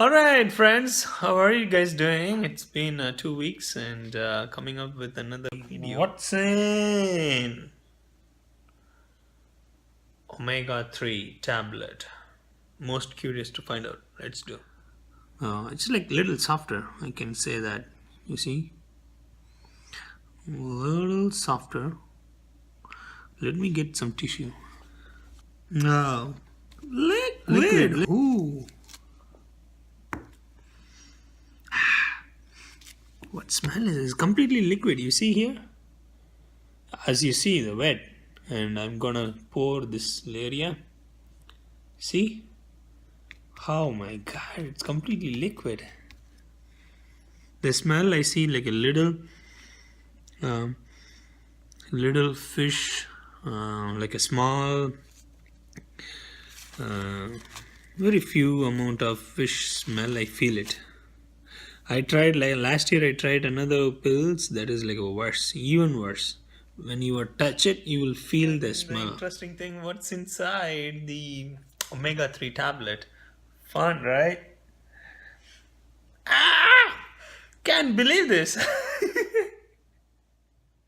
All right, friends, how are you guys doing? It's been 2 weeks and coming up with another video. What's in omega 3 tablet? Most curious to find out. Let's do. It's like little softer, I can say that. You see? Little softer. Let me get some tissue. No. Liquid. Ooh. What smell is this? Completely liquid. You see here? As you see, the wet. And I'm gonna pour this area. See? Oh my god, it's completely liquid. The smell I see like a um, little fish, like a small, uh, very few amount of fish smell. I feel it. I tried like last year. I tried another pills that is like a worse, even worse. When you touch it, you will feel the smell. The interesting thing, what's inside the omega 3 tablet? Fun, right? Ah! Can't believe this.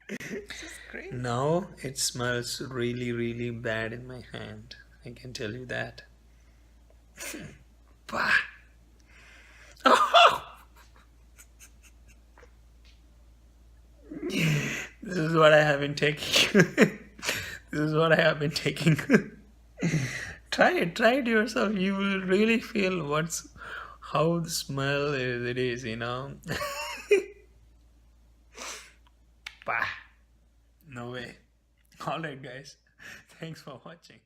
This is crazy. Now it smells really, really bad in my hand. I can tell you that. Bah. Oh! This is what I have been taking. This is what I have been taking. Try it yourself. You will really feel how the smell is. Bah. No way. Alright, guys. Thanks for watching.